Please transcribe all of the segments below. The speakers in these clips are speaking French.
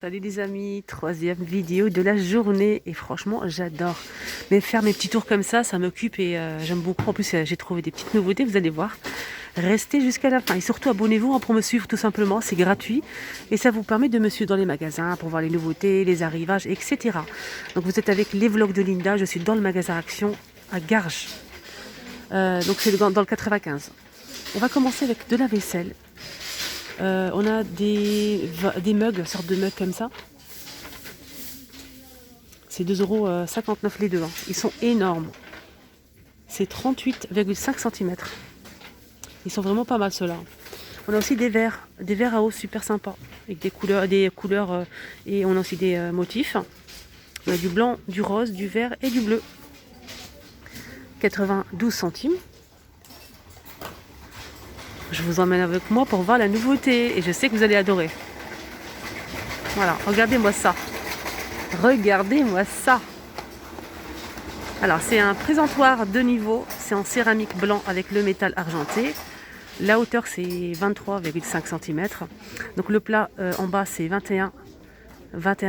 Salut les amis, troisième vidéo de la journée et franchement j'adore. Mais faire mes petits tours comme ça m'occupe et j'aime beaucoup. En plus j'ai trouvé des petites nouveautés, vous allez voir. Restez jusqu'à la fin et surtout abonnez-vous pour me suivre tout simplement, c'est gratuit. Et ça vous permet de me suivre dans les magasins pour voir les nouveautés, les arrivages, etc. Donc vous êtes avec les vlogs de Linda, je suis dans le magasin Action à Garges. Donc c'est dans le 95. On va commencer avec de la vaisselle. On a des mugs, sortes de mugs comme ça. C'est 2,59 € les deux. Ils sont énormes. C'est 38,5 cm. Ils sont vraiment pas mal ceux-là. On a aussi des verres à eau super sympas. Avec des couleurs et on a aussi des motifs. On a du blanc, du rose, du vert et du bleu. 92 centimes. Je vous emmène avec moi pour voir la nouveauté et je sais que vous allez adorer. Voilà, regardez-moi ça. Regardez-moi ça. Alors c'est un présentoir de niveau, c'est en céramique blanc avec le métal argenté. La hauteur c'est 23,5 cm. Donc le plat en bas c'est 21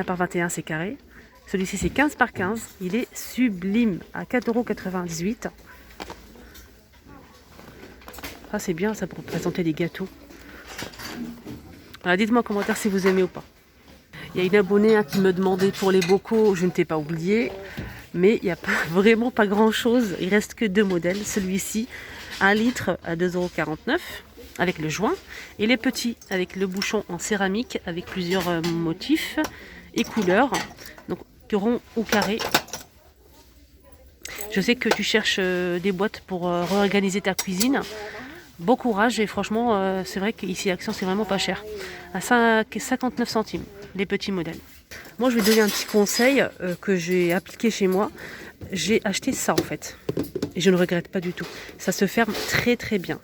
par 21, c'est carré. Celui-ci c'est 15 par 15. Il est sublime à 4,98 €. Ah c'est bien ça pour présenter des gâteaux. Alors dites-moi en commentaire si vous aimez ou pas. Il y a une abonnée qui me demandait pour les bocaux, je ne t'ai pas oublié. Mais il n'y a vraiment pas grand chose, il reste que deux modèles. Celui-ci, 1 litre à 2,49 € avec le joint. Et les petits avec le bouchon en céramique avec plusieurs motifs et couleurs. Donc rond ou carré. Je sais que tu cherches des boîtes pour réorganiser ta cuisine. Bon courage et franchement, c'est vrai qu'ici Action c'est vraiment pas cher. À 59 centimes, les petits modèles. Moi je vais donner un petit conseil que j'ai appliqué chez moi. J'ai acheté ça en fait. Et je ne regrette pas du tout. Ça se ferme très très bien.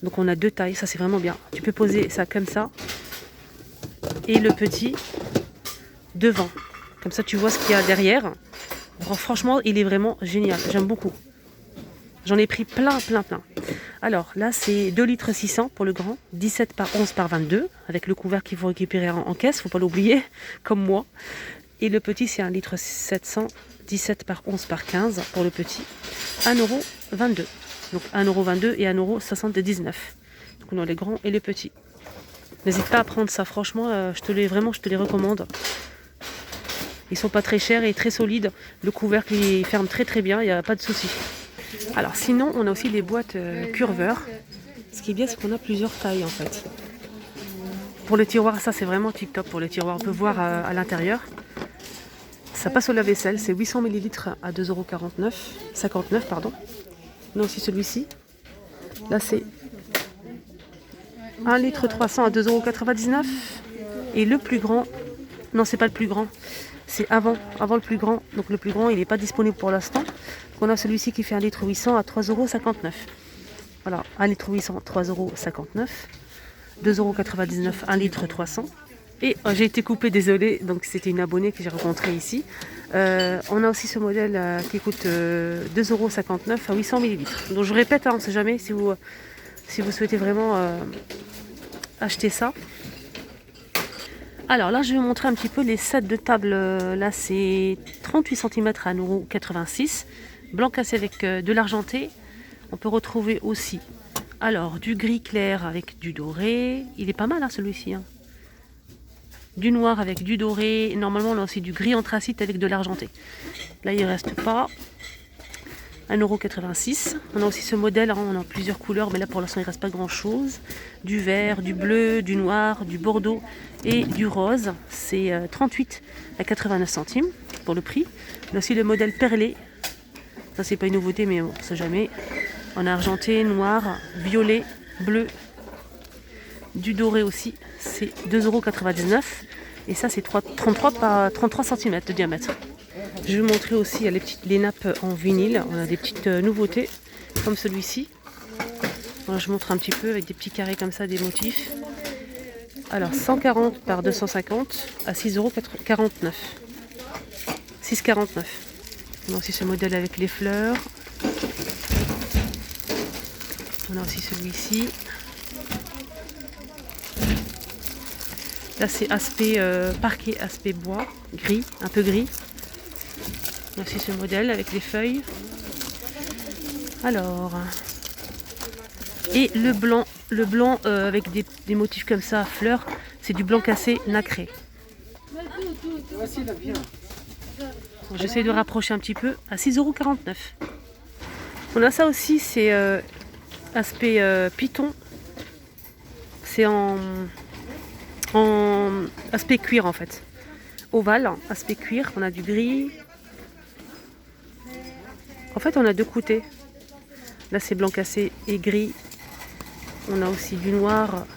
Donc on a deux tailles, ça c'est vraiment bien. Tu peux poser ça comme ça. Et le petit devant. Comme ça tu vois ce qu'il y a derrière. Alors, franchement il est vraiment génial, j'aime beaucoup. J'en ai pris plein. Alors là, c'est 2,6 litres pour le grand, 17 par 11 par 22, avec le couvert qu'il faut récupérer en caisse, faut pas l'oublier, comme moi. Et le petit, c'est 1,7 litre, 17 par 11 par 15 pour le petit, 1,22 €. Donc 1,22 € et 1,79 €. Donc on a les grands et les petits. N'hésite pas à prendre ça, franchement, je te les recommande. Ils sont pas très chers et très solides. Le couvercle, il ferme très bien, il n'y a pas de souci. Alors sinon, on a aussi les boîtes curveurs. Ce qui est bien, c'est qu'on a plusieurs tailles en fait. Pour le tiroir, ça c'est vraiment tip top pour le tiroir. On peut voir à l'intérieur. Ça passe au lave-vaisselle, c'est 800 ml à 2,59 €. On a aussi celui-ci. Là c'est 1,3 litre à 2,99 €. Et le plus grand, non c'est pas le plus grand, c'est avant le plus grand. Donc le plus grand il n'est pas disponible pour l'instant. On a celui-ci qui fait 1,8 litre à 3,59 €. Voilà, 1,8 litre 3,59 €. 2,99 €, 1 litre 300. Et j'ai été coupée, désolée, donc c'était une abonnée que j'ai rencontrée ici. On a aussi ce modèle qui coûte 2,59 € à 800 ml. Donc je répète, on ne sait jamais si vous souhaitez vraiment acheter ça. Alors là, je vais vous montrer un petit peu les sets de table. Là, c'est 38 cm à 1,86 €. Blanc cassé avec de l'argenté. On peut retrouver aussi du gris clair avec du doré. Il est pas mal celui-ci. Du noir avec du doré. Normalement, on a aussi du gris anthracite avec de l'argenté. Là, il ne reste pas. 1,86 €. On a aussi ce modèle, on a plusieurs couleurs, mais là pour l'instant il ne reste pas grand chose. Du vert, du bleu, du noir, du bordeaux et du rose. C'est 38 à 89 centimes pour le prix. On a aussi le modèle perlé. Ça c'est pas une nouveauté, mais bon, on sait jamais. On a argenté, noir, violet, bleu, du doré aussi. C'est 2,99 €. Et ça c'est 33 par 33 cm de diamètre. Je vais vous montrer aussi les nappes en vinyle. On a des petites nouveautés comme celui-ci. Alors, je montre un petit peu avec des petits carrés comme ça, des motifs. Alors 140 par 250 à 6,49 €. 6,49 €. On a aussi ce modèle avec les fleurs. On a aussi celui-ci. Là c'est aspect parquet, aspect bois, gris, un peu gris. Voici ce modèle avec les feuilles. Alors, et le blanc avec des motifs comme ça à fleurs, c'est du blanc cassé nacré. J'essaie de rapprocher un petit peu à 6,49 €. On a ça aussi, c'est aspect python. C'est en aspect cuir en fait. Ovale, aspect cuir, on a du gris. En fait, on a deux côtés. Là, c'est blanc cassé et gris. On a aussi du noir.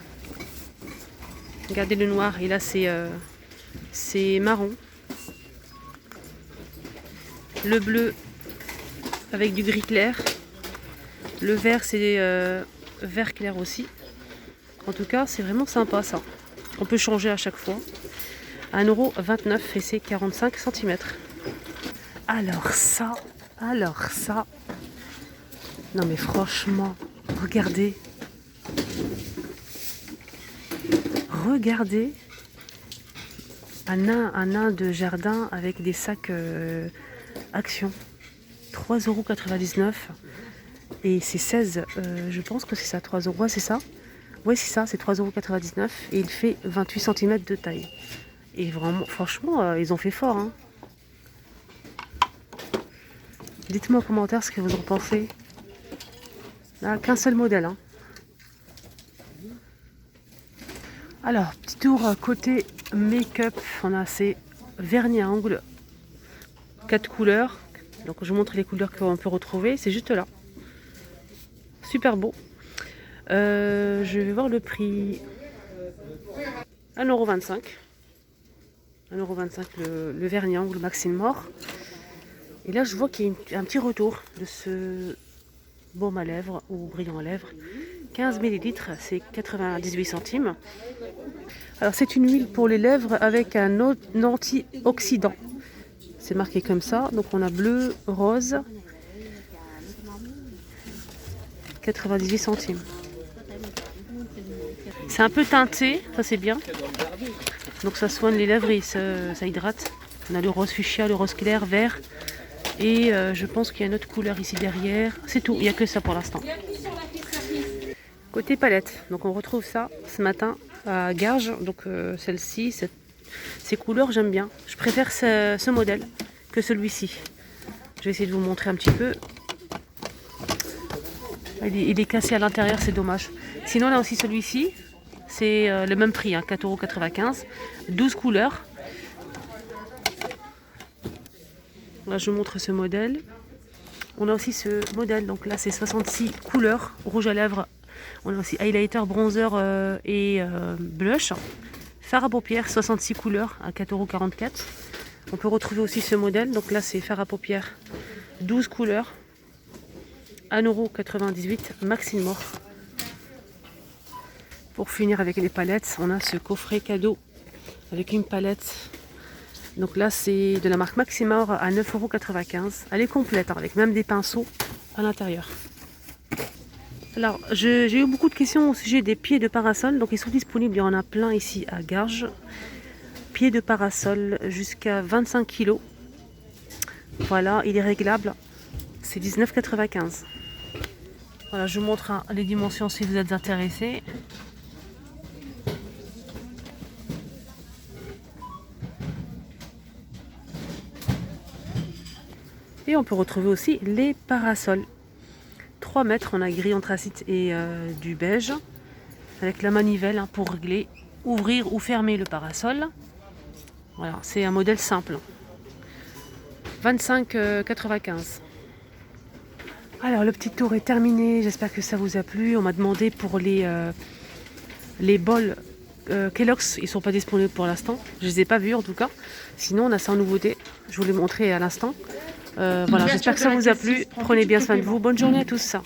Regardez le noir. Et là, c'est marron. Le bleu avec du gris clair. Le vert, c'est vert clair aussi. En tout cas, c'est vraiment sympa ça. On peut changer à chaque fois. 1,29 € et c'est 45 cm. Alors ça. Non mais franchement, regardez. Regardez. Un nain de jardin avec des sacs Action. 3,99 €. Et c'est 16, je pense que c'est ça, 3 €. Ouais, c'est ça. Oui, c'est ça, c'est 3,99 € et il fait 28 cm de taille. Et vraiment, franchement, ils ont fait fort. Hein. Dites-moi en commentaire ce que vous en pensez. Là, qu'un seul modèle. Hein. Alors, petit tour côté make-up. On a ces vernis à ongles. 4 couleurs. Donc, je vous montre les couleurs qu'on peut retrouver. C'est juste là. Super beau. Je vais voir le prix. 1,25 €. 1,25 € le vernis angle Maximor. Et là, je vois qu'il y a un petit retour de ce baume à lèvres ou brillant à lèvres. 15 ml, c'est 98 centimes. Alors, c'est une huile pour les lèvres avec un antioxydant. C'est marqué comme ça. Donc, on a bleu, rose. 98 centimes. C'est un peu teinté, ça c'est bien. Donc ça soigne les lèvres et ça hydrate. On a le rose fuchsia, le rose clair, vert. Et je pense qu'il y a une autre couleur ici derrière. C'est tout, il n'y a que ça pour l'instant. Côté palette, donc on retrouve ça ce matin à Garges. Donc celle-ci, ces couleurs j'aime bien. Je préfère ce modèle que celui-ci. Je vais essayer de vous montrer un petit peu. Il est cassé à l'intérieur, c'est dommage. Sinon, on a aussi celui-ci. C'est le même prix, hein, 4,95 €. 12 couleurs. Là, je vous montre ce modèle. On a aussi ce modèle. Donc là, c'est 66 couleurs. Rouge à lèvres. On a aussi highlighter, bronzer et blush. Fard à paupières, 66 couleurs à 4,44 €. On peut retrouver aussi ce modèle. Donc là, c'est fard à paupières. 12 couleurs. 1,98 € Maximor. Pour finir avec les palettes, on a ce coffret cadeau avec une palette. Donc là, c'est de la marque Maximor à 9,95 €. Elle est complète, hein, avec même des pinceaux à l'intérieur. Alors, j'ai eu beaucoup de questions au sujet des pieds de parasol. Donc, ils sont disponibles. Il y en a plein ici à Garges. Pieds de parasol jusqu'à 25 kg. Voilà, il est réglable. C'est 19,95 €. Voilà, je vous montre les dimensions si vous êtes intéressés. Et on peut retrouver aussi les parasols. 3 mètres, on a gris anthracite et du beige. Avec la manivelle hein, pour régler, ouvrir ou fermer le parasol. Voilà, c'est un modèle simple. 25,95 €. Alors le petit tour est terminé, j'espère que ça vous a plu. On m'a demandé pour les bols Kellogg's, ils ne sont pas disponibles pour l'instant. Je ne les ai pas vus en tout cas. Sinon on a ça en nouveauté, je vous l'ai montré à l'instant. Voilà, j'espère que ça vous a plu. Prenez bien soin de vous. Bonne journée à tous.